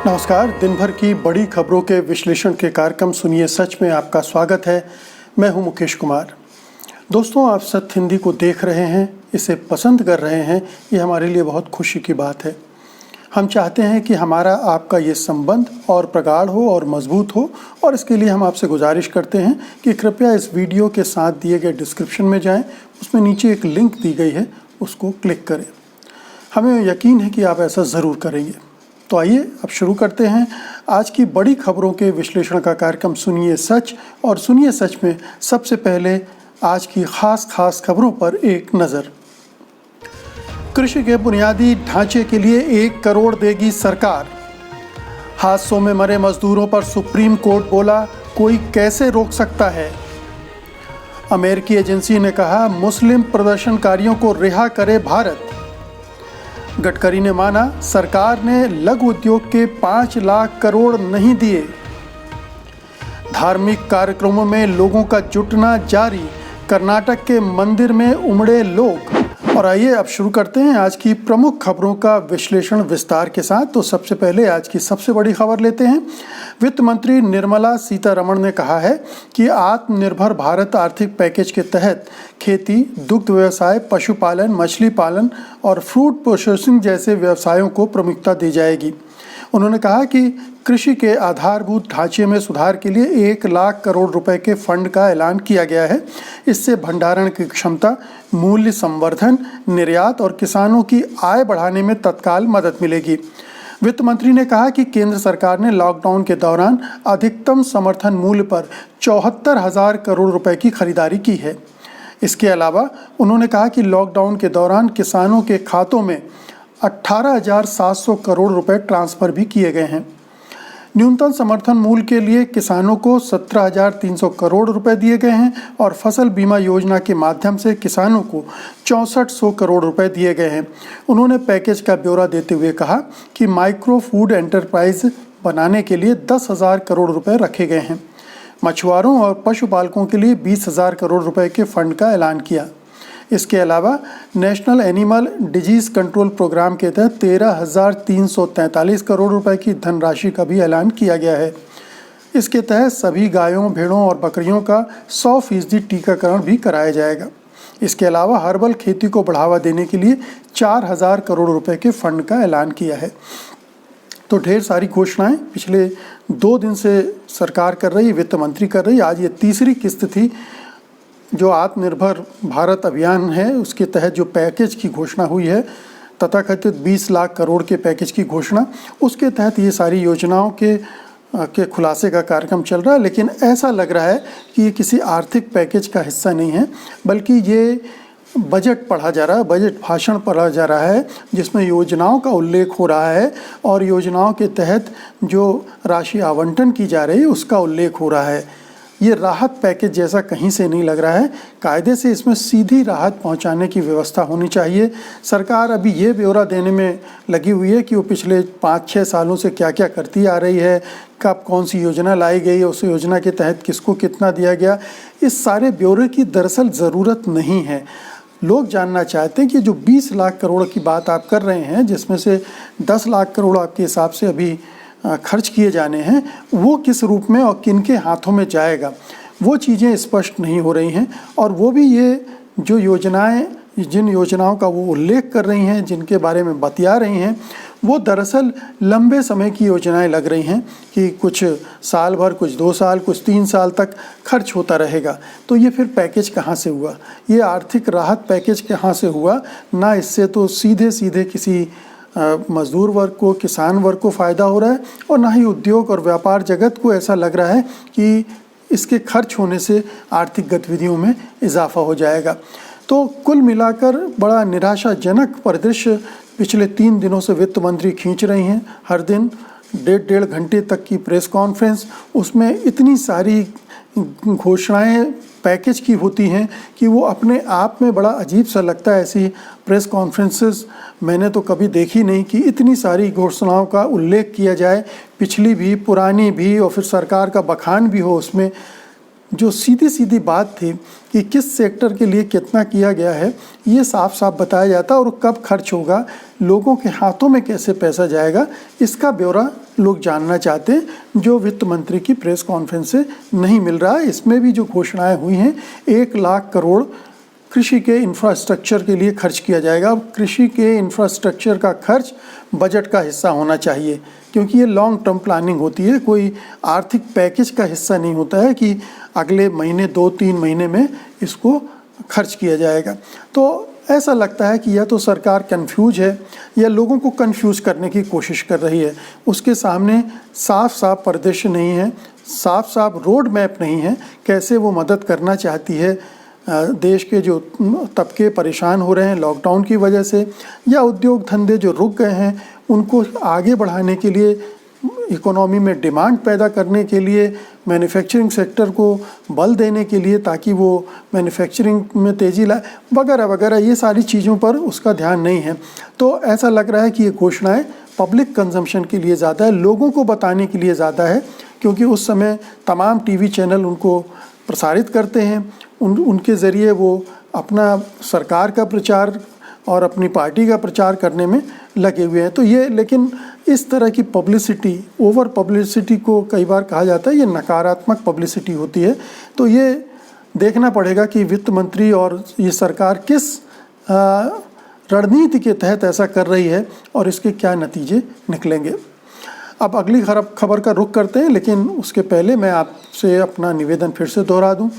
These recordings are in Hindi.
नमस्कार। दिन भर की बड़ी खबरों के विश्लेषण के कार्यक्रम सुनिए सच में आपका स्वागत है। मैं हूं मुकेश कुमार। दोस्तों, आप सत्य हिंदी को देख रहे हैं, इसे पसंद कर रहे हैं, ये हमारे लिए बहुत खुशी की बात है। हम चाहते हैं कि हमारा आपका ये संबंध और प्रगाढ़ हो और मजबूत हो, और इसके लिए हम आपसे गुजारिश करते हैं कि कृपया इस वीडियो के साथ दिए गए डिस्क्रिप्शन में जाएं, उसमें नीचे एक लिंक दी गई है, उसको क्लिक करें। हमें यकीन है कि आप ऐसा ज़रूर करेंगे। तो आइए अब शुरू करते हैं आज की बड़ी खबरों के विश्लेषण का कार्यक्रम सुनिए सच। और सुनिए सच में सबसे पहले आज की खास खबरों पर एक नज़र। कृषि के बुनियादी ढांचे के लिए 1 करोड़ देगी सरकार। हादसों में मरे मजदूरों पर सुप्रीम कोर्ट बोला, कोई कैसे रोक सकता है। अमेरिकी एजेंसी ने कहा, मुस्लिम प्रदर्शनकारियों को रिहा करे भारत। गडकरी ने माना, सरकार ने लघु उद्योग के 5 लाख करोड़ नहीं दिए। धार्मिक कार्यक्रमों में लोगों का जुटना जारी, कर्नाटक के मंदिर में उमड़े लोग। और आइए अब शुरू करते हैं आज की प्रमुख खबरों का विश्लेषण विस्तार के साथ। तो सबसे पहले आज की सबसे बड़ी खबर लेते हैं। वित्त मंत्री निर्मला सीतारमण ने कहा है कि आत्मनिर्भर भारत आर्थिक पैकेज के तहत खेती, दुग्ध व्यवसाय, पशुपालन, मछली पालन और फ्रूट प्रोसेसिंग जैसे व्यवसायों को प्रमुखता दी जाएगी। उन्होंने कहा कि कृषि के आधारभूत ढांचे में सुधार के लिए 1 लाख करोड़ रुपए के फंड का ऐलान किया गया है। इससे भंडारण की क्षमता, मूल्य संवर्धन, निर्यात और किसानों की आय बढ़ाने में तत्काल मदद मिलेगी। वित्त मंत्री ने कहा कि केंद्र सरकार ने लॉकडाउन के दौरान अधिकतम समर्थन मूल्य पर 74,000 करोड़ रुपए की खरीदारी की है। इसके अलावा उन्होंने कहा कि लॉकडाउन के दौरान किसानों के खातों में 18,700 करोड़ रुपए ट्रांसफर भी किए गए हैं। न्यूनतम समर्थन मूल्य के लिए किसानों को 17,300 करोड़ रुपए दिए गए हैं और फसल बीमा योजना के माध्यम से किसानों को 6400 करोड़ रुपए दिए गए हैं। उन्होंने पैकेज का ब्यौरा देते हुए कहा कि माइक्रो फूड एंटरप्राइज बनाने के लिए 10,000 करोड़ रुपए रखे गए हैं। मछुआरों और पशुपालकों के लिए 20,000 करोड़ रुपए के फंड का ऐलान किया। इसके अलावा national animal disease control programme के तहत 13,343 करोड़ रुपए की धनराशि का भी ऐलान किया गया है। इसके तहत सभी गायों, भेड़ों और बकरियों का 100% टीकाकरण भी कराया जाएगा। इसके अलावा हर्बल खेती को बढ़ावा देने के लिए 4,000 करोड़ रुपए के फंड का ऐलान किया है। तो ढेर सारी घोषणाएं पिछले 2 दिन से सरकार कर रही, वित्त मंत्री कर रही। आज ये तीसरी किस्त थी जो आत्मनिर्भर भारत अभियान है, उसके तहत जो पैकेज की घोषणा हुई है, तथाकथित 20 लाख करोड़ के पैकेज की घोषणा, उसके तहत ये सारी योजनाओं के खुलासे का कार्यक्रम चल रहा है। लेकिन ऐसा लग रहा है कि ये किसी आर्थिक पैकेज का हिस्सा नहीं है, बल्कि ये बजट पढ़ा जा रहा है, बजट भाषण पढ़ा जा रहा है, जिसमें योजनाओं का उल्लेख हो रहा है और योजनाओं के तहत जो राशि आवंटन की जा रही है उसका उल्लेख हो रहा है। ये राहत पैकेज जैसा कहीं से नहीं लग रहा है। कायदे से इसमें सीधी राहत पहुंचाने की व्यवस्था होनी चाहिए। सरकार अभी ये ब्यौरा देने में लगी हुई है कि वो पिछले 5-6 सालों से क्या क्या करती आ रही है, कब कौन सी योजना लाई गई, उस योजना के तहत किसको कितना दिया गया। इस सारे ब्यौरे की दरअसल ज़रूरत नहीं है। लोग जानना चाहते हैं कि जो 20 लाख करोड़ की बात आप कर रहे हैं, जिसमें से 10 लाख करोड़ आपके हिसाब से अभी खर्च किए जाने हैं, वो किस रूप में और किनके हाथों में जाएगा, वो चीज़ें स्पष्ट नहीं हो रही हैं। और वो भी ये जो योजनाएं, जिन योजनाओं का वो उल्लेख कर रही हैं, जिनके बारे में बतिया रही हैं, वो दरअसल लंबे समय की योजनाएं लग रही हैं कि कुछ साल भर, कुछ 2 साल, कुछ 3 साल तक खर्च होता रहेगा। तो ये फिर पैकेज कहाँ से हुआ, ये आर्थिक राहत पैकेज कहाँ से हुआ ना। इससे तो सीधे किसी मजदूर वर्ग को, किसान वर्ग को फ़ायदा हो रहा है, और ना ही उद्योग और व्यापार जगत को ऐसा लग रहा है कि इसके खर्च होने से आर्थिक गतिविधियों में इजाफा हो जाएगा। तो कुल मिलाकर बड़ा निराशाजनक परिदृश्य पिछले 3 दिनों से वित्त मंत्री खींच रही हैं। हर दिन 1.5 घंटे तक की प्रेस कॉन्फ्रेंस, उसमें इतनी सारी घोषणाएं पैकेज की होती हैं कि वो अपने आप में बड़ा अजीब सा लगता है। ऐसी प्रेस कॉन्फ्रेंसेस मैंने तो कभी देखी नहीं कि इतनी सारी घोषणाओं का उल्लेख किया जाए, पिछली भी, पुरानी भी, और फिर सरकार का बखान भी हो उसमें। जो सीधी सीधी बात थी कि किस सेक्टर के लिए कितना किया गया है, ये साफ साफ बताया जाता, और कब खर्च होगा, लोगों के हाथों में कैसे पैसा जाएगा, इसका ब्यौरा लोग जानना चाहते हैं, जो वित्त मंत्री की प्रेस कॉन्फ्रेंस से नहीं मिल रहा है। इसमें भी जो घोषणाएं हुई हैं, 1 लाख करोड़ कृषि के इंफ्रास्ट्रक्चर के लिए खर्च किया जाएगा। अब कृषि के इंफ्रास्ट्रक्चर का खर्च बजट का हिस्सा होना चाहिए, क्योंकि ये लॉन्ग टर्म प्लानिंग होती है, कोई आर्थिक पैकेज का हिस्सा नहीं होता है कि अगले महीने 2-3 महीने में इसको खर्च किया जाएगा। तो ऐसा लगता है कि या तो सरकार कंफ्यूज है या लोगों को कंफ्यूज करने की कोशिश कर रही है। उसके सामने साफ साफ परिदृश्य नहीं है, साफ साफ रोड मैप नहीं है, कैसे वो मदद करना चाहती है देश के जो तबके परेशान हो रहे हैं लॉकडाउन की वजह से, या उद्योग धंधे जो रुक गए हैं उनको आगे बढ़ाने के लिए, इकोनॉमी में डिमांड पैदा करने के लिए, मैन्युफैक्चरिंग सेक्टर को बल देने के लिए ताकि वो मैन्युफैक्चरिंग में तेज़ी लाए, वगैरह वगैरह। ये सारी चीज़ों पर उसका ध्यान नहीं है। तो ऐसा लग रहा है कि ये घोषणाएं पब्लिक कंजम्पशन के लिए ज़्यादा है, लोगों को बताने के लिए ज़्यादा है, क्योंकि उस समय तमाम टीवी चैनल उनको प्रसारित करते हैं, उनके ज़रिए वो अपना सरकार का प्रचार और अपनी पार्टी का प्रचार करने में लगे हुए हैं। तो ये, लेकिन इस तरह की पब्लिसिटी, ओवर पब्लिसिटी को कई बार कहा जाता है, ये नकारात्मक पब्लिसिटी होती है। तो ये देखना पड़ेगा कि वित्त मंत्री और ये सरकार किस रणनीति के तहत ऐसा कर रही है और इसके क्या नतीजे निकलेंगे। अब अगली खबर का रुख करते हैं, लेकिन उसके पहले मैं आपसे अपना निवेदन फिर से दोहरा दूं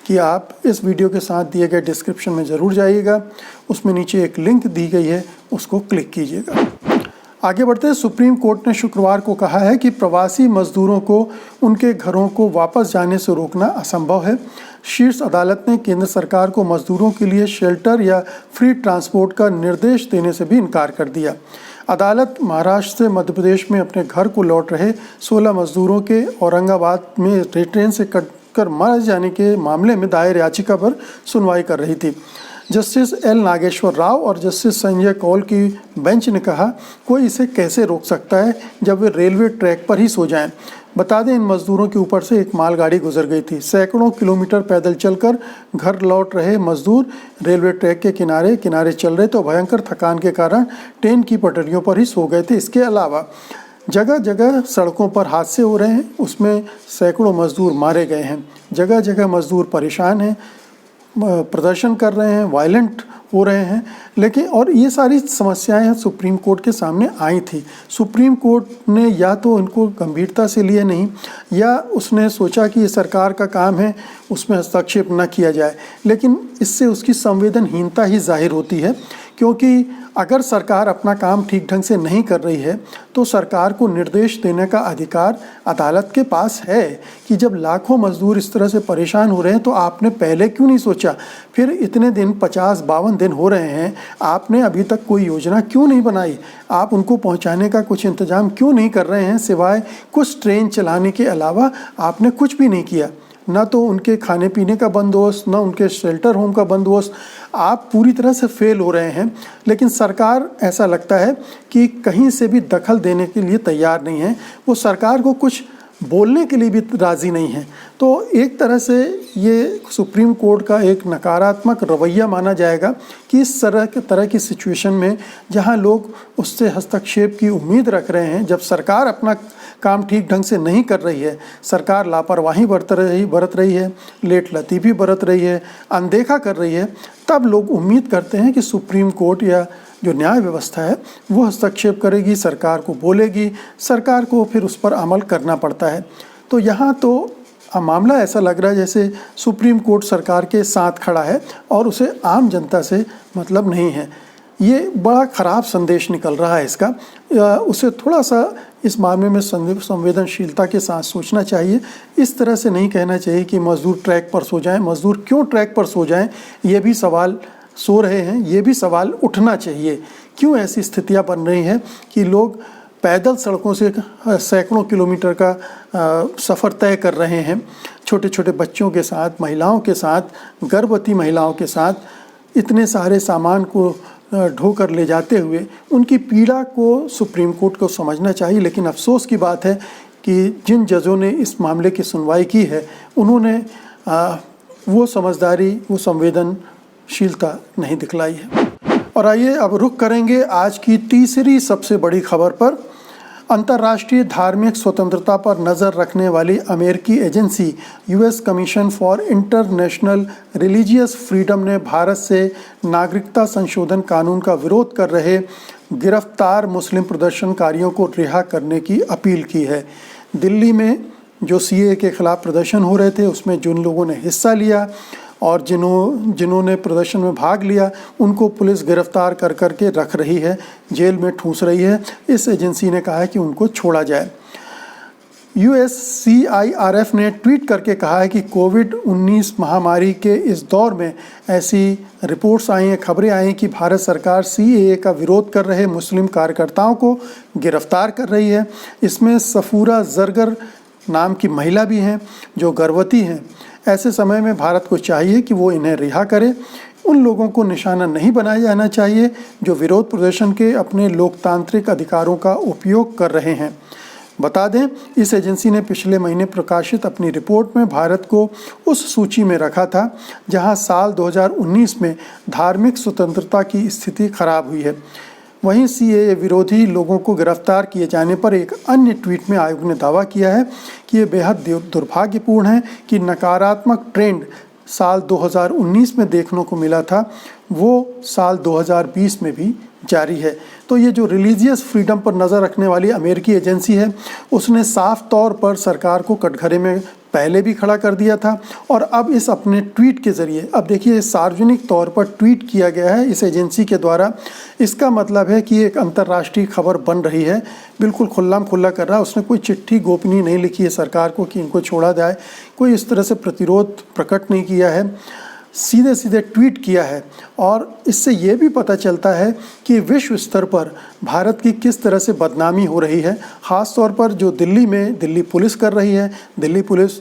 कि आप इस वीडियो के साथ दिए गए डिस्क्रिप्शन में ज़रूर जाइएगा, उसमें नीचे एक लिंक दी गई है, उसको क्लिक कीजिएगा। आगे बढ़ते हैं। सुप्रीम कोर्ट ने शुक्रवार को कहा है कि प्रवासी मजदूरों को उनके घरों को वापस जाने से रोकना असंभव है। शीर्ष अदालत ने केंद्र सरकार को मजदूरों के लिए शेल्टर या फ्री ट्रांसपोर्ट का निर्देश देने से भी इनकार कर दिया। अदालत महाराष्ट्र से मध्य प्रदेश में अपने घर को लौट रहे 16 मजदूरों के औरंगाबाद में ट्रेन से कटकर मार जाने के मामले में दायर याचिका पर सुनवाई कर रही थी। जस्टिस एल नागेश्वर राव और जस्टिस संजय कौल की बेंच ने कहा, कोई इसे कैसे रोक सकता है जब वे रेलवे ट्रैक पर ही सो जाएं। बता दें, इन मजदूरों के ऊपर से एक मालगाड़ी गुजर गई थी। सैकड़ों किलोमीटर पैदल चलकर घर लौट रहे मजदूर रेलवे ट्रैक के किनारे किनारे चल रहे तो भयंकर थकान के कारण ट्रेन की पटरियों पर ही सो गए थे। इसके अलावा जगह जगह सड़कों पर हादसे हो रहे हैं, उसमें सैकड़ों मजदूर मारे गए हैं। जगह जगह मजदूर परेशान हैं, प्रदर्शन कर रहे हैं, वायलेंट हो रहे हैं। लेकिन और ये सारी समस्याएं सुप्रीम कोर्ट के सामने आई थी। सुप्रीम कोर्ट ने या तो इनको गंभीरता से लिए नहीं, या उसने सोचा कि ये सरकार का काम है, उसमें हस्तक्षेप न किया जाए। लेकिन इससे उसकी संवेदनहीनता ही जाहिर होती है, क्योंकि अगर सरकार अपना काम ठीक ढंग से नहीं कर रही है तो सरकार को निर्देश देने का अधिकार अदालत के पास है कि जब लाखों मजदूर इस तरह से परेशान हो रहे हैं तो आपने पहले क्यों नहीं सोचा। फिर इतने दिन 50-52 दिन हो रहे हैं, आपने अभी तक कोई योजना क्यों नहीं बनाई। आप उनको पहुंचाने का कुछ इंतजाम क्यों नहीं कर रहे हैं। सिवाय कुछ ट्रेन चलाने के अलावा आपने कुछ भी नहीं किया, ना तो उनके खाने पीने का बंदोबस्त, ना उनके शेल्टर होम का बंदोबस्त। आप पूरी तरह से फेल हो रहे हैं। लेकिन सरकार, ऐसा लगता है कि कहीं से भी दखल देने के लिए तैयार नहीं है, वो सरकार को कुछ बोलने के लिए भी राज़ी नहीं है। तो एक तरह से ये सुप्रीम कोर्ट का एक नकारात्मक रवैया माना जाएगा कि इस तरह की सिचुएशन में जहां लोग उससे हस्तक्षेप की उम्मीद रख रहे हैं, जब सरकार अपना काम ठीक ढंग से नहीं कर रही है, सरकार लापरवाही बरत रही है, लेट लतीफ़ी बरत रही है, अनदेखा कर रही है, तब लोग उम्मीद करते हैं कि सुप्रीम कोर्ट या जो न्याय व्यवस्था है वो हस्तक्षेप करेगी, सरकार को बोलेगी, सरकार को फिर उस पर अमल करना पड़ता है। तो यहाँ तो मामला ऐसा लग रहा है जैसे सुप्रीम कोर्ट सरकार के साथ खड़ा है और उसे आम जनता से मतलब नहीं है। ये बड़ा ख़राब संदेश निकल रहा है इसका। उसे थोड़ा सा इस मामले में संवेदनशीलता के साथ सोचना चाहिए। इस तरह से नहीं कहना चाहिए कि मज़दूर ट्रैक पर सो जाएं। मज़दूर क्यों ट्रैक पर सो जाएं, ये भी सवाल सो रहे हैं, ये भी सवाल उठना चाहिए। क्यों ऐसी स्थितियां बन रही हैं कि लोग पैदल सड़कों से सैकड़ों किलोमीटर का सफ़र तय कर रहे हैं, छोटे छोटे बच्चों के साथ, महिलाओं के साथ, गर्भवती महिलाओं के साथ, इतने सारे सामान को ढोकर ले जाते हुए। उनकी पीड़ा को सुप्रीम कोर्ट को समझना चाहिए। लेकिन अफसोस की बात है कि जिन जजों ने इस मामले की सुनवाई की है, उन्होंने वो समझदारी, वो संवेदनशीलता नहीं दिखलाई है। और आइए अब रुख करेंगे आज की तीसरी सबसे बड़ी खबर पर। अंतर्राष्ट्रीय धार्मिक स्वतंत्रता पर नज़र रखने वाली अमेरिकी agency US commission for international religious freedom ने भारत से नागरिकता संशोधन कानून का विरोध कर रहे गिरफ्तार मुस्लिम प्रदर्शनकारियों को रिहा करने की अपील की है। दिल्ली में जो सीएए के खिलाफ प्रदर्शन हो रहे थे उसमें जिन लोगों ने हिस्सा लिया और जिन्होंने प्रदर्शन में भाग लिया उनको पुलिस गिरफ्तार कर करके रख रही है, जेल में ठूंस रही है। इस एजेंसी ने कहा है कि उनको छोड़ा जाए। USCIRF ने ट्वीट करके कहा है कि कोविड-19 महामारी के इस दौर में ऐसी रिपोर्ट्स आई हैं, खबरें आई हैं कि भारत सरकार CAA का विरोध कर रहे मुस्लिम कार्यकर्ताओं को गिरफ्तार कर रही है। इसमें सफूरा जरगर नाम की महिला भी हैं जो गर्भवती हैं। ऐसे समय में भारत को चाहिए कि वो इन्हें रिहा करे। उन लोगों को निशाना नहीं बनाया जाना चाहिए जो विरोध प्रदर्शन के अपने लोकतांत्रिक अधिकारों का उपयोग कर रहे हैं। बता दें, इस एजेंसी ने पिछले महीने प्रकाशित अपनी रिपोर्ट में भारत को उस सूची में रखा था जहां साल 2019 में धार्मिक स्वतंत्रता की स्थिति खराब हुई है। वहीं CAA विरोधी लोगों को गिरफ्तार किए जाने पर एक अन्य ट्वीट में आयोग ने दावा किया है कि ये बेहद दुर्भाग्यपूर्ण है कि नकारात्मक ट्रेंड साल 2019 में देखने को मिला था वो साल 2020 में भी जारी है। तो ये जो रिलीजियस फ्रीडम पर नज़र रखने वाली अमेरिकी एजेंसी है उसने साफ तौर पर सरकार को कटघरे में पहले भी खड़ा कर दिया था और अब इस अपने ट्वीट के ज़रिए, अब देखिए सार्वजनिक तौर पर ट्वीट किया गया है इस एजेंसी के द्वारा। इसका मतलब है कि एक अंतर्राष्ट्रीय खबर बन रही है, बिल्कुल खुल्लाम खुल्ला कर रहा है। उसने कोई चिट्ठी गोपनीय नहीं लिखी है सरकार को कि इनको छोड़ा जाए, कोई इस तरह से प्रतिरोध प्रकट नहीं किया है, सीधे सीधे ट्वीट किया है। और इससे ये भी पता चलता है कि विश्व स्तर पर भारत की किस तरह से बदनामी हो रही है, ख़ास तौर पर जो दिल्ली में दिल्ली पुलिस कर रही है। दिल्ली पुलिस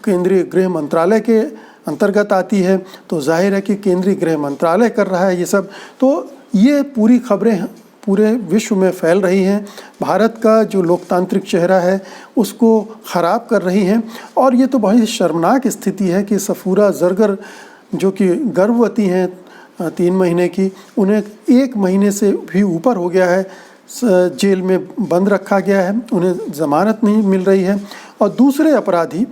केंद्रीय गृह मंत्रालय के अंतर्गत आती है, तो जाहिर है कि केंद्रीय गृह मंत्रालय कर रहा है ये सब। तो ये पूरी खबरें पूरे विश्व में फैल रही हैं, भारत का जो लोकतांत्रिक चेहरा है उसको ख़राब कर रही हैं। और ये तो बहुत शर्मनाक स्थिति है कि सफूरा जरगर जो कि गर्भवती हैं 3 महीने की, उन्हें 1 महीने से भी ऊपर हो गया है, जेल में बंद रखा गया है, उन्हें ज़मानत नहीं मिल रही है। और दूसरे अपराधी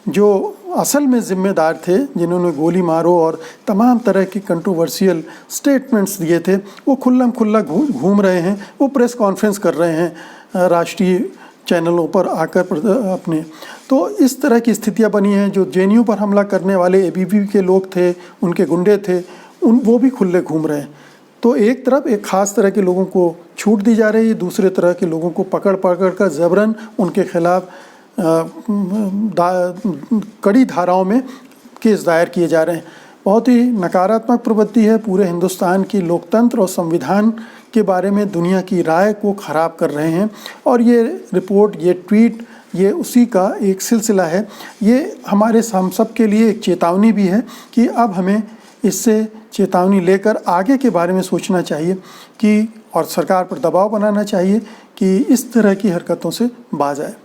जो असल में ज़िम्मेदार थे, जिन्होंने गोली मारो और तमाम तरह की कंट्रोवर्शियल स्टेटमेंट्स दिए थे, वो खुल्लम खुल्ला घूम रहे हैं। वो प्रेस कॉन्फ्रेंस कर रहे हैं राष्ट्रीय चैनलों पर आकर अपने। तो इस तरह की स्थितियां बनी हैं। जो JNU पर हमला करने वाले ABP के लोग थे, उनके गुंडे थे, वो भी खुले घूम रहे हैं। तो एक तरफ एक ख़ास तरह के लोगों को छूट दी जा रही है, दूसरे तरह के लोगों को पकड़ कर ज़बरन उनके खिलाफ कड़ी धाराओं में केस दायर किए जा रहे हैं। बहुत ही नकारात्मक प्रवृत्ति है, पूरे हिंदुस्तान की लोकतंत्र और संविधान के बारे में दुनिया की राय को ख़राब कर रहे हैं। और ये रिपोर्ट, ये ट्वीट, ये उसी का एक सिलसिला है। ये हमारे हम सब के लिए एक चेतावनी भी है कि अब हमें इससे चेतावनी लेकर आगे के बारे में सोचना चाहिए कि और सरकार पर दबाव बनाना चाहिए कि इस तरह की हरकतों से बाज आए।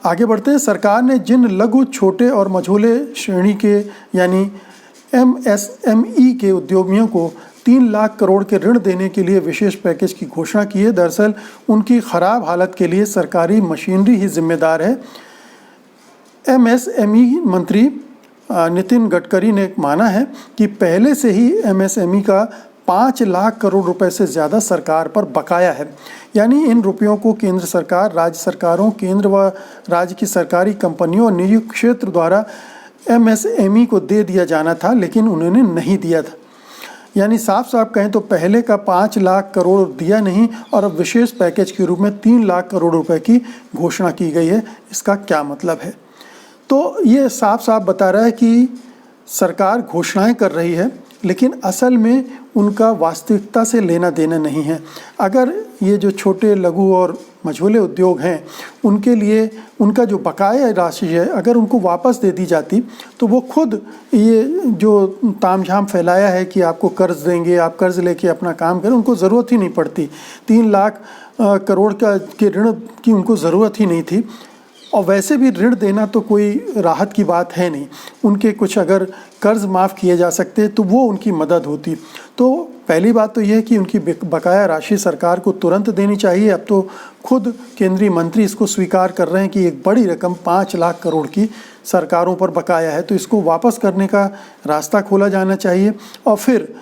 आगे बढ़ते हैं। सरकार ने जिन लघु, छोटे और मझोले श्रेणी के यानी MSME के उद्योगियों को 3 लाख करोड़ के ऋण देने के लिए विशेष पैकेज की घोषणा की है। दरअसल उनकी ख़राब हालत के लिए सरकारी मशीनरी ही जिम्मेदार है। MSME मंत्री नितिन गडकरी ने माना है कि पहले से ही MSME का 5 लाख करोड़ रुपए से ज़्यादा सरकार पर बकाया है। यानी इन रुपयों को केंद्र सरकार, राज्य सरकारों, केंद्र व राज्य की सरकारी कंपनियों और निजी क्षेत्र द्वारा MSME को दे दिया जाना था, लेकिन उन्होंने नहीं दिया था। यानी साफ साफ कहें तो पहले का 5 लाख करोड़ दिया नहीं और अब विशेष पैकेज के रूप में 3 लाख करोड़ रुपए की घोषणा की गई है। इसका क्या मतलब है? तो ये साफ साफ बता रहा है कि सरकार घोषणाएं कर रही है, लेकिन असल में उनका वास्तविकता से लेना देना नहीं है। अगर ये जो छोटे, लघु और मझोले उद्योग हैं, उनके लिए उनका जो बकाया राशि है, अगर उनको वापस दे दी जाती तो वो खुद ये जो तामझाम फैलाया है कि आपको कर्ज देंगे, आप कर्ज लेके अपना काम करें, उनको ज़रूरत ही नहीं पड़ती। 3 लाख करोड़ के ऋण की उनको ज़रूरत ही नहीं थी। और वैसे भी ऋण देना तो कोई राहत की बात है नहीं। उनके कुछ अगर कर्ज माफ़ किए जा सकते तो वो उनकी मदद होती। तो पहली बात तो ये है कि उनकी बकाया राशि सरकार को तुरंत देनी चाहिए। अब तो खुद केंद्रीय मंत्री इसको स्वीकार कर रहे हैं कि एक बड़ी रकम 5 लाख करोड़ की सरकारों पर बकाया है, तो इसको वापस करने का रास्ता खोला जाना चाहिए। और फिर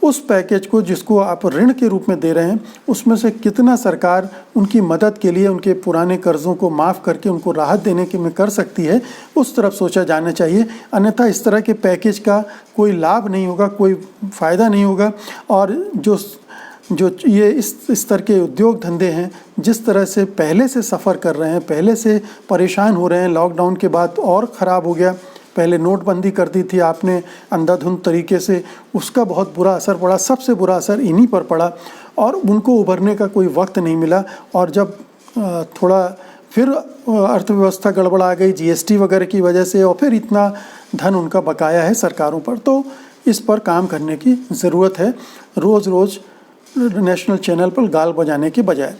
उस पैकेज को जिसको आप ऋण के रूप में दे रहे हैं, उसमें से कितना सरकार उनकी मदद के लिए उनके पुराने कर्ज़ों को माफ़ करके उनको राहत देने के में कर सकती है, उस तरफ सोचा जाना चाहिए। अन्यथा इस तरह के पैकेज का कोई लाभ नहीं होगा, कोई फ़ायदा नहीं होगा। और जो ये इस स्तर के उद्योग धंधे हैं, जिस तरह से पहले से सफ़र कर रहे हैं, पहले से परेशान हो रहे हैं, लॉकडाउन के बाद और ख़राब हो गया। पहले नोटबंदी कर दी थी आपने अंधाधुंध तरीके से, उसका बहुत बुरा असर पड़ा। सबसे बुरा असर इन्हीं पर पड़ा और उनको उभरने का कोई वक्त नहीं मिला। और जब थोड़ा फिर अर्थव्यवस्था गड़बड़ा गई जीएसटी वगैरह की वजह से, और फिर इतना धन उनका बकाया है सरकारों पर, तो इस पर काम करने की ज़रूरत है, रोज़ रोज़ नेशनल चैनल पर गाल बजाने के बजाय।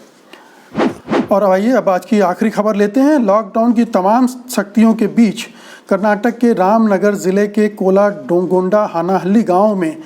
और आइए अब आज की आखिरी खबर लेते हैं। लॉकडाउन की तमाम सख्तियों के बीच कर्नाटक के रामनगर ज़िले के कोलागोंडा हानाहल्ली गांव में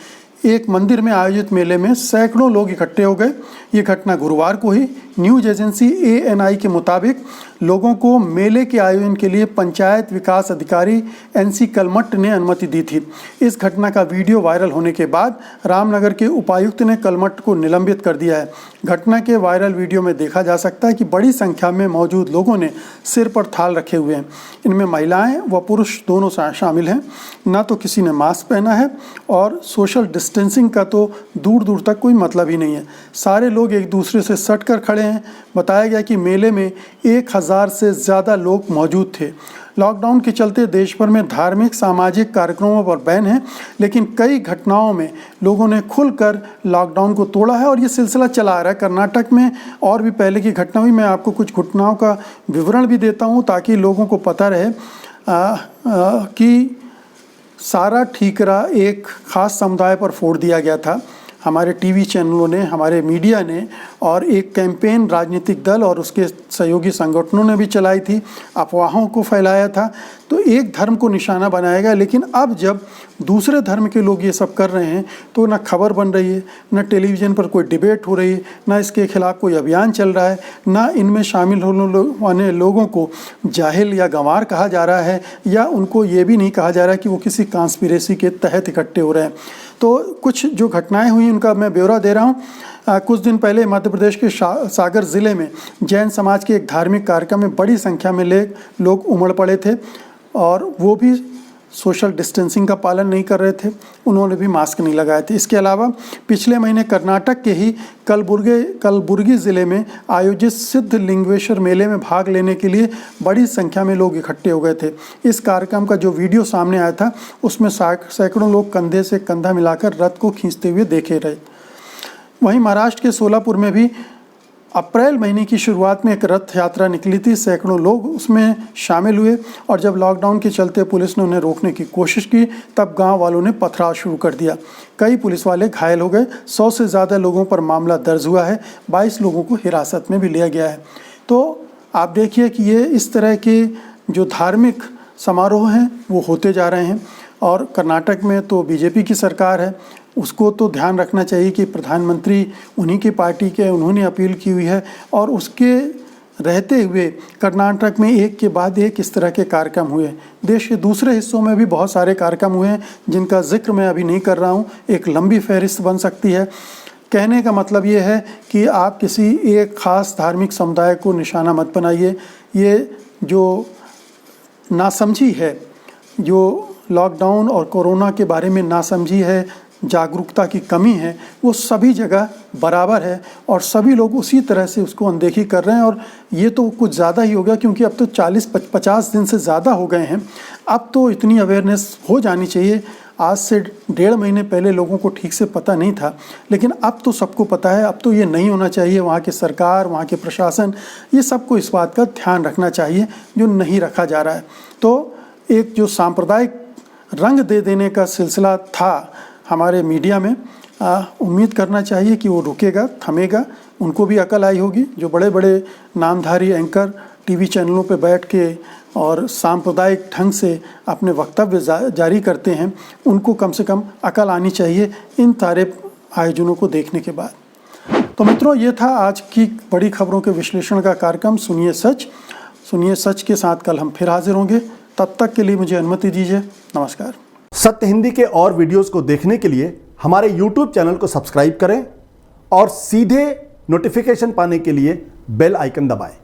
एक मंदिर में आयोजित मेले में सैकड़ों लोग इकट्ठे हो गए। ये घटना गुरुवार को ही न्यूज़ एजेंसी ANI के मुताबिक लोगों को मेले के आयोजन के लिए पंचायत विकास अधिकारी NC कलमट्ट ने अनुमति दी थी। इस घटना का वीडियो वायरल होने के बाद रामनगर के उपायुक्त ने कलमट्ट को निलंबित कर दिया है। घटना के वायरल वीडियो में देखा जा सकता है कि बड़ी संख्या में मौजूद लोगों ने सिर पर थाल रखे हुए हैं। इनमें महिलाएं व पुरुष दोनों शामिल हैं। ना तो किसी ने मास्क पहना है और सोशल डिस्टेंसिंग का तो दूर दूर तक कोई मतलब ही नहीं है। सारे लोग एक दूसरे से सट कर खड़े हैं। बताया गया कि मेले में 1000 से ज़्यादा लोग मौजूद थे। लॉकडाउन के चलते देश भर में धार्मिक सामाजिक कार्यक्रमों पर बैन है, लेकिन कई घटनाओं में लोगों ने खुलकर लॉकडाउन को तोड़ा है और ये सिलसिला चला आ रहा है। कर्नाटक में और भी पहले की घटना हुई। मैं आपको कुछ घटनाओं का विवरण भी देता हूँ ताकि लोगों को पता रहे कि सारा ठीकरा एक खास समुदाय पर फोड़ दिया गया था। हमारे टीवी चैनलों ने, हमारे मीडिया ने, और एक कैंपेन राजनीतिक दल और उसके सहयोगी संगठनों ने भी चलाई थी, अफवाहों को फैलाया था। तो एक धर्म को निशाना बनाया गया। लेकिन अब जब दूसरे धर्म के लोग ये सब कर रहे हैं तो ना खबर बन रही है, ना टेलीविज़न पर कोई डिबेट हो रही है, ना इसके खिलाफ कोई अभियान चल रहा है, ना इनमें शामिल होने वाले लोगों को जाहिल या गंवार कहा जा रहा है, या उनको ये भी नहीं कहा जा रहा है कि वो किसी कॉन्स्पिरेसी के तहत इकट्ठे हो रहे हैं। तो कुछ जो घटनाएं हुई उनका मैं ब्यौरा दे रहा हूँ। कुछ दिन पहले मध्य प्रदेश के सागर ज़िले में जैन समाज के एक धार्मिक कार्यक्रम में बड़ी संख्या में लोग उमड़ पड़े थे और वो भी सोशल डिस्टेंसिंग का पालन नहीं कर रहे थे, उन्होंने भी मास्क नहीं लगाए थे। इसके अलावा पिछले महीने कर्नाटक के ही कलबुर्गी ज़िले में आयोजित सिद्धलिंगेश्वर मेले में भाग लेने के लिए बड़ी संख्या में लोग इकट्ठे हो गए थे। इस कार्यक्रम का जो वीडियो सामने आया था उसमें सैकड़ों लोग कंधे से कंधा मिलाकर रथ को खींचते हुए देखे रहे। वहीं महाराष्ट्र के सोलापुर में भी अप्रैल महीने की शुरुआत में एक रथ यात्रा निकली थी। सैकड़ों लोग उसमें शामिल हुए और जब लॉकडाउन के चलते पुलिस ने उन्हें रोकने की कोशिश की तब गांव वालों ने पथराव शुरू कर दिया। कई पुलिस वाले घायल हो गए। 100 से ज़्यादा लोगों पर मामला दर्ज हुआ है। 22 लोगों को हिरासत में भी लिया गया है। तो आप देखिए कि ये इस तरह के जो धार्मिक समारोह हैं वो होते जा रहे हैं। और कर्नाटक में तो बीजेपी की सरकार है, उसको तो ध्यान रखना चाहिए कि प्रधानमंत्री उन्हीं की पार्टी के, उन्होंने अपील की हुई है और उसके रहते हुए कर्नाटक में एक के बाद एक इस तरह के कार्यक्रम हुए। देश के दूसरे हिस्सों में भी बहुत सारे कार्यक्रम हुए हैं जिनका जिक्र मैं अभी नहीं कर रहा हूँ, एक लंबी फहरिस्त बन सकती है। कहने का मतलब ये है कि आप किसी एक ख़ास धार्मिक समुदाय को निशाना मत बनाइए। ये जो नासमझी है, जो लॉकडाउन और कोरोना के बारे में नासमझी है, जागरूकता की कमी है, वो सभी जगह बराबर है और सभी लोग उसी तरह से उसको अनदेखी कर रहे हैं। और ये तो कुछ ज़्यादा ही हो गया क्योंकि अब तो 40-50 दिन से ज़्यादा हो गए हैं। अब तो इतनी अवेयरनेस हो जानी चाहिए। आज से 1.5 महीने पहले लोगों को ठीक से पता नहीं था, लेकिन अब तो सबको पता है। अब तो ये नहीं होना चाहिए। वहाँ की सरकार, वहाँ के प्रशासन, ये सबको इस बात का ध्यान रखना चाहिए जो नहीं रखा जा रहा है। तो एक जो सांप्रदायिक रंग दे देने का सिलसिला था हमारे मीडिया में, उम्मीद करना चाहिए कि वो रुकेगा, थमेगा। उनको भी अकल आई होगी। जो बड़े बड़े नामधारी एंकर टीवी चैनलों पे बैठ के और सांप्रदायिक ढंग से अपने वक्तव्य जारी करते हैं, उनको कम से कम अकल आनी चाहिए। इन सारे आयोजनों को देखने के बाद। तो मित्रों, ये था आज की बड़ी खबरों के विश्लेषण का कार्यक्रम सुनिए सच के साथ कल हम फिर हाजिर होंगे। तब तक के लिए मुझे अनुमति दीजिए। नमस्कार। सत्य हिंदी के और वीडियोस को देखने के लिए हमारे YouTube चैनल को सब्सक्राइब करें और सीधे नोटिफिकेशन पाने के लिए बेल आइकन दबाएं।